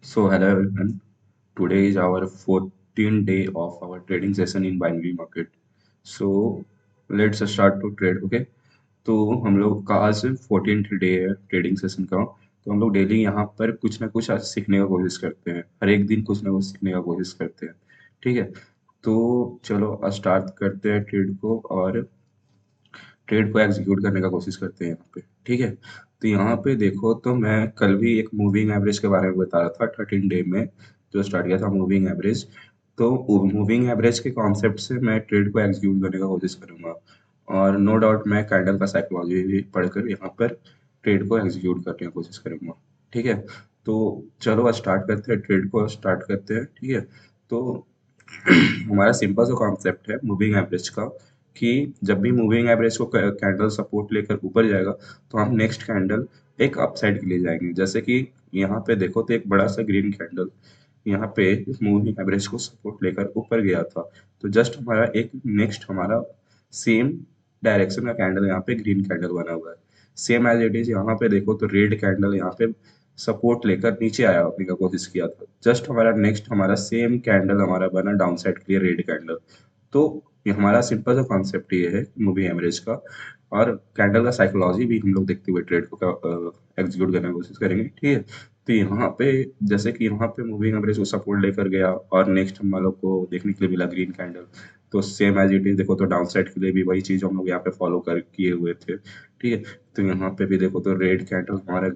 So hello everyone. Today is our 14th day of our trading session in binary market. So let's start to trade. Okay. तो हम लोग का आज 14th day है trading session का। तो हम लोग डेली यहाँ पर कुछ ना कुछ आज सीखने का कोशिश करते हैं। हर एक दिन कुछ ना कुछ सीखने का कोशिश करते हैं। ठीक है। तो चलो स्टार्ट करते हैं ट्रेड को और ट्रेड को एग्जीक्यूट करने का कोशिश करते हैं यहाँ पे। ठीक है। तो यहाँ पे देखो तो मैं कल भी एक मूविंग एवरेज के बारे में बता रहा था 13 डे में जो स्टार्ट किया था मूविंग एवरेज। तो मूविंग एवरेज के कॉन्सेप्ट से मैं ट्रेड को एग्जीक्यूट करने का कोशिश करूंगा और नो डाउट मैं कैंडल का साइकोलॉजी भी पढ़कर यहाँ पर ट्रेड को एग्जीक्यूट करने की कोशिश करूंगा। ठीक है। तो चलो स्टार्ट करते हैं, ट्रेड को स्टार्ट करते हैं। ठीक है। तो हमारा सिंपल सा कॉन्सेप्ट है मूविंग एवरेज का कि जब भी मूविंग एवरेज को कैंडल सपोर्ट लेकर ऊपर जाएगा तो हम नेक्स्ट कैंडल एक अपसाइड के लिए जाएंगे। जैसे कि यहाँ पे देखो तो एक बड़ा सा ग्रीन कैंडल यहाँ पे मूविंग एवरेज को सपोर्ट लेकर ऊपर गया था। तो जस्ट हमारा एक नेक्स्ट हमारा सेम डायरेक्शन का कैंडल यहाँ पे ग्रीन कैंडल बना हुआ है। सेम एज इट इज यहाँ पे देखो तो रेड कैंडल यहाँ पे सपोर्ट लेकर नीचे आया होने का कोशिश किया था। जस्ट हमारा नेक्स्ट हमारा सेम कैंडल हमारा बना डाउन साइड के लिए रेड कैंडल। तो ये हमारा सिंपल सा कॉन्सेप्ट ये है मूविंग एवरेज का। और कैंडल का साइकोलॉजी भी हम लोग देखते हुए ट्रेड को एग्जीक्यूट करने की कोशिश करेंगे। ठीक है। तो यहाँ पे जैसे कि यहाँ पे मूविंग एवरेज को सपोर्ट लेकर गया और नेक्स्ट हम लोग को देखने के लिए मिला ग्रीन कैंडल। तो सेम एज इट इज देखो तो डाउन साइड के लिए भी वही चीज हम लोग यहाँ पे फॉलो कर किए हुए थे। ठीक है। तो यहाँ पे भी देखो तो रेड कैंडल हमारा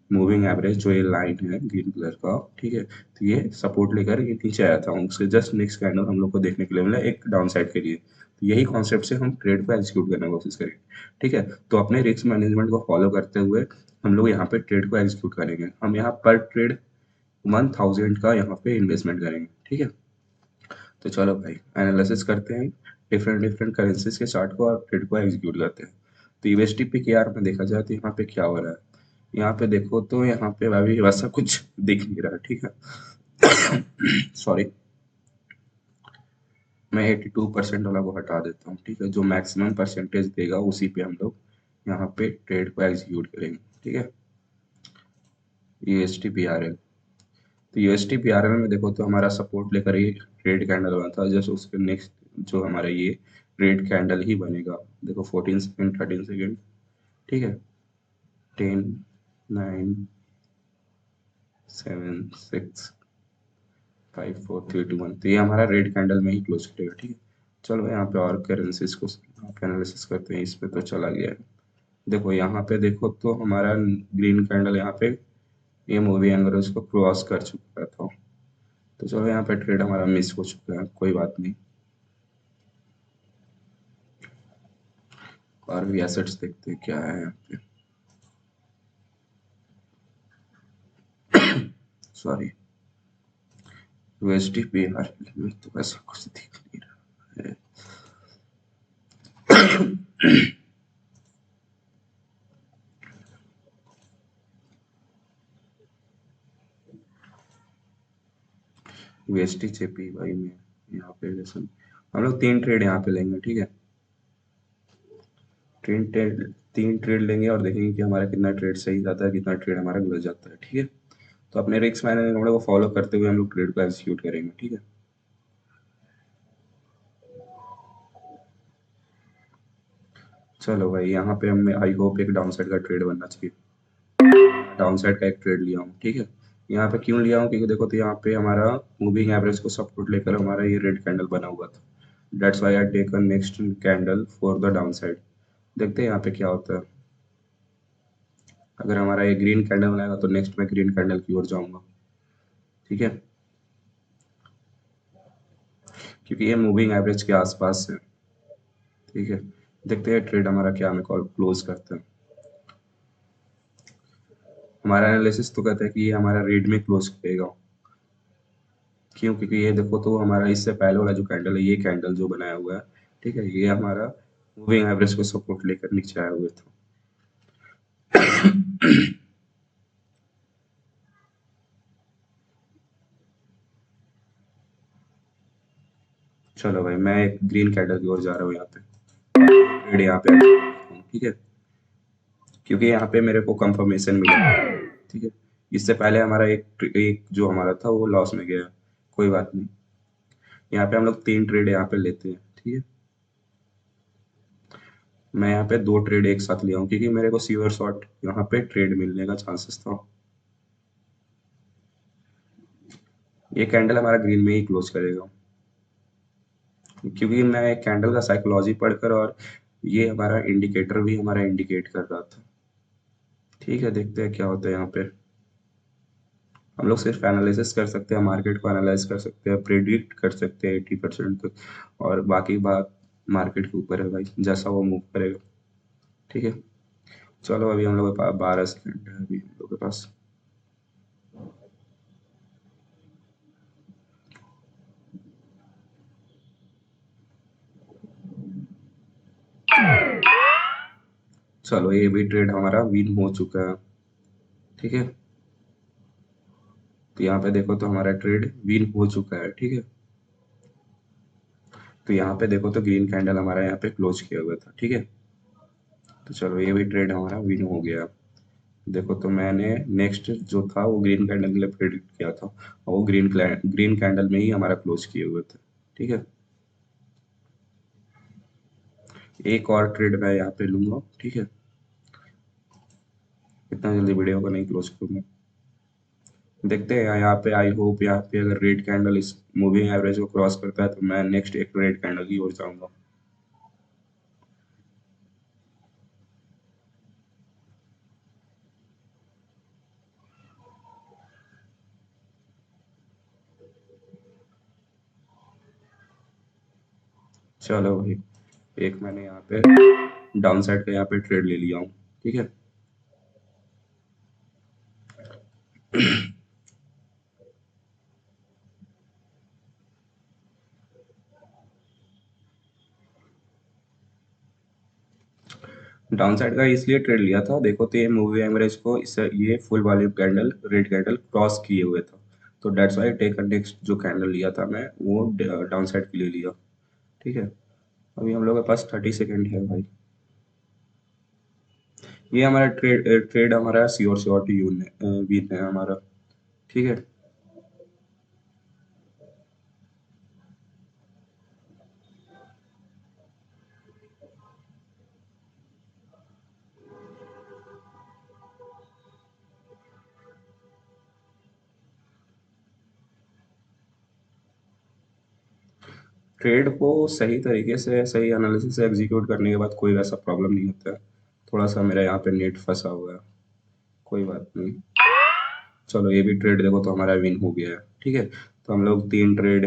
मूविंग एवरेज जो ये लाइन है ग्रीन कलर का। ठीक है। तो ये सपोर्ट लेकर ये नीचे आया था, उसके जस्ट नेक्स्ट कैंडल हम लोग को देखने के लिए मिला एक डाउन साइड के लिए। तो यही कॉन्सेप्ट से हम ट्रेड को एग्जीक्यूट करने की कोशिश करेंगे। ठीक है। तो अपने रिस्क मैनेजमेंट को फॉलो करते हुए हम लोग यहाँ पे ट्रेड को एग्जीक्यूट करेंगे। हम यहाँ पर ट्रेड 1000 का यहाँ पे इन्वेस्टमेंट करेंगे। ठीक है। तो चलो भाई एनालिसिस करते हैं डिफरेंट डिफरेंट करेंसीज के चार्ट को और ट्रेड को एग्जीक्यूट करते हैं। तो यूएसडी पे केआर में देखा जाए तो यहाँ पे क्या हो रहा है। यहाँ पे देखो तो यहाँ पे अभी वैसा कुछ दिख नहीं रहा है। ठीक है। सॉरी, मैं 82% वाला को हटा देता हूँ। ठीक है। जो मैक्सिमम परसेंटेज देगा उसी पे हम लोग यहाँ पे ट्रेड को एग्जीक्यूट करेंगे। ठीक है। USD PRL. तो यूएसडी पीआरएल में देखो तो हमारा सपोर्ट लेकर ये रेड कैंडल बना था। जस्ट उसके नेक्स्ट जो हमारा ये रेड कैंडल ही बनेगा। देखो 14 सेकेंड 13 सेकेंड। ठीक है। 10 9 7 6 5 4 3 2 1। तो ये हमारा रेड कैंडल में ही क्लोज करेगा। ठीक है। चलो यहाँ पे और करेंसीज को एनालिसिस करते हैं। इस पे तो चला गया है। देखो यहाँ पे देखो तो हमारा ग्रीन कैंडल यहाँ पे ये मूवी एंगल को क्रॉस कर चुका था। तो चलो यहाँ पे ट्रेड हमारा मिस हो चुका है, कोई बात नहीं। और भी एसेट्स देखते हैं क्या है यहाँ पे। सॉरी, यूएसडी पे यार में तो ऐसा कुछ दिख नहीं रहा है। यूएसडी जेपी भाई में यहाँ पे जैसे हम लोग 3 ट्रेड यहाँ पे लेंगे। ठीक है। 3 ट्रेड लेंगे और देखेंगे कि हमारा कितना ट्रेड सही जाता है, कितना ट्रेड हमारा गलत जाता है। ठीक है। तो अपने रिस्क मैनेजमेंट को फॉलो करते हुए हम लोग ट्रेड को एग्जीक्यूट करेंगे। ठीक है। चलो भाई यहाँ पे हमें आई होप एक डाउन साइड का ट्रेड बनना चाहिए। डाउन साइड का एक ट्रेड लिया हूँ। ठीक है। यहाँ पे क्यों लिया हूँ क्योंकि देखो तो यहाँ पे हमारा मूविंग एवरेज को सपोर्ट लेकर हमारा ये रेड कैंडल बना हुआ था। That's why I take a next candle for the downside. देखते हैं यहाँ पे क्या होता है। अगर हमारा ये ग्रीन कैंडल बनाएगा तो नेक्स्ट मैं ग्रीन कैंडल की ओर जाऊंगा। ठीक है। क्योंकि ये मूविंग एवरेज के आसपास है। ठीक है। देखते हैं ट्रेड हमारा क्या हमें क्लोज करते हैं। हमारा एनालिसिस तो कहता है कि ये हमारा रेड में क्लोज करेगा। क्यों? क्योंकि ये देखो तो हमारा इससे पहले वाला जो कैंडल है ये कैंडल जो बनाया हुआ है। ठीक है। ये हमारा मूविंग एवरेज को सपोर्ट लेकर नीचे आया हुआ था। चलो भाई मैं एक ग्रीन कैंडल की ओर जा रहा हूँ यहाँ पे। ट्रेड यहाँ पे ठीक है। क्योंकि यहाँ पे मेरे को कंफर्मेशन मिला। ठीक है। इससे पहले हमारा एक एक जो हमारा था वो लॉस में गया। कोई बात नहीं। यहाँ पे हम लोग 3 ट्रेड यहाँ पे लेते हैं, ठीक है। मैं यहाँ पे 2 ट्रेड एक साथ लिया हूँ क्योंकि मेरे को सीवर शॉट यहाँ पे ट्रेड मिलने का चांसेस था। ये कैंडल हमारा ग्रीन में ही क्लोज करेगा क्योंकि मैं कैंडल का साइकोलॉजी पढ़कर और ये हमारा इंडिकेटर भी हमारा इंडिकेट कर रहा था। ठीक है, देखते हैं क्या होता है यहाँ पे। हम लोग सिर्फ एनालिसिस कर सकते हैं, मार्केट को एनालाइज कर सकते हैं, प्रेडिक्ट कर सकते हैं 80% तक, और बाकी बात मार्केट के ऊपर है भाई, जैसा वो मूव करेगा। ठीक है, चलो अभी हम लोग के पास 12 सेकंड है अभी हम लोग के पास। चलो ये भी ट्रेड हमारा विन हो चुका है। ठीक है, तो यहाँ पे देखो तो हमारा ट्रेड विन हो चुका है। ठीक है, तो यहाँ पे देखो तो ग्रीन कैंडल हमारा यहाँ पे क्लोज किया हुआ था। ठीक है, तो चलो ये भी ट्रेड हमारा विन हो गया। देखो तो मैंने नेक्स्ट जो था वो ग्रीन कैंडल के लिए प्रेडिक्ट किया था, और वो ग्रीन कैंडल में ही हमारा क्लोज किए हुए थे। ठीक है, एक और ट्रेड मैं यहाँ पे लूंगा। ठीक है, इतना जल्दी वीडियो को नहीं क्लोज करूंगा। देखते हैं यहाँ पे, आई होप यहाँ पे अगर रेड कैंडल इस मूविंग एवरेज को क्रॉस करता है तो मैं नेक्स्ट एक रेड कैंडल की ओर जाऊंगा। चलो भाई, एक मैंने यहाँ पे डाउन साइड का यहाँ पे ट्रेड ले लिया हूँ। ठीक है, डाउन साइड का इसलिए ट्रेड लिया था, देखो तो ये मूवी एवरेज को इस ये full volume candle red candle cross किए हुए था, तो डेट्स वाई टेक नेक्स्ट जो कैंडल लिया था मैं वो डाउन साइड के लिए लिया। ठीक है, अभी हम लोग के पास 30 सेकेंड है भाई। ये हमारा ट्रेड ट्रेड हमारा श्योर श्योर टू यून विन है हमारा। ठीक है, ट्रेड को सही तरीके से सही एनालिसिस से एग्जीक्यूट करने के बाद कोई वैसा प्रॉब्लम नहीं होता है। थोड़ा सा मेरा यहाँ पे नेट फंसा हुआ है, कोई बात नहीं। चलो ये भी ट्रेड देखो तो हमारा विन हो गया है। ठीक है, तो हम लोग 3 ट्रेड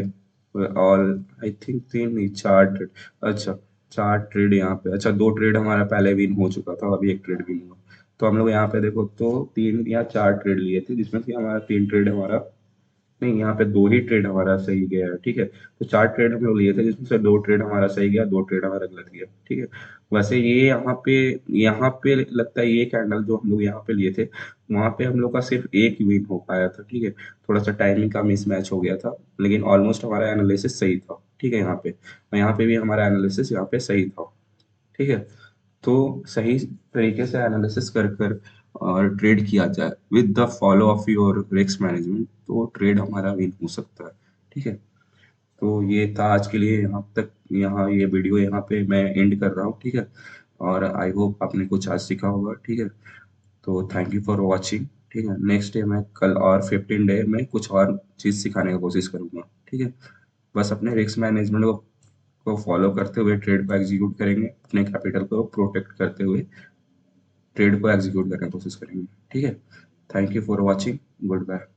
ऑल, आई थिंक 3 नहीं 4 ट्रेड, अच्छा 4 ट्रेड यहाँ पे, अच्छा 2 ट्रेड हमारा पहले विन हो चुका था, अभी एक ट्रेड विन हुआ। तो हम लोग यहाँ पे देखो तो 3 या 4 ट्रेड लिए थे जिसमें से हमारा 3 ट्रेड हमारा, नहीं यहाँ पे 2 ही ट्रेड हमारा सही गया है। ठीक है, तो 4 ट्रेड हम लोग लिए थे जिसमें से 2 ट्रेड हमारा सही गया, 2 ट्रेड हमारा गलत गया। ठीक है, वैसे ये यहाँ पे लगता है ये कैंडल जो हम लोग यहाँ पे लिए थे वहां पे हम लोग का सिर्फ एक ही विन हो पाया था। ठीक है, थोड़ा सा टाइमिंग का मिसमैच हो गया था, लेकिन ऑलमोस्ट हमारा एनालिसिस सही था। ठीक है, यहाँ पे और यहाँ पे भी हमारा एनालिसिस यहाँ पे सही था। ठीक है, तो सही तरीके से एनालिसिस कर कर और ट्रेड किया जाए with the follow of your risk management तो ट्रेड हमारा विन हो सकता है। ठीक है, तो ये था आज के लिए, यहाँ तक, यहाँ ये वीडियो यहाँ पे मैं एंड कर रहा हूँ। ठीक है, और आई होप आपने कुछ आज सीखा होगा। ठीक है, तो थैंक यू फॉर वॉचिंग। ठीक है, नेक्स्ट डे मैं कल और 15 डे में कुछ और चीज़ सिखाने की कोशिश करूंगा। ठीक है, बस अपने रिस्क मैनेजमेंट को फॉलो करते हुए ट्रेड को एग्जीक्यूट करेंगे, अपने कैपिटल को प्रोटेक्ट करते हुए ट्रेड को एग्जीक्यूट करने की कोशिश करेंगे। ठीक है, thank you for watching, good bye.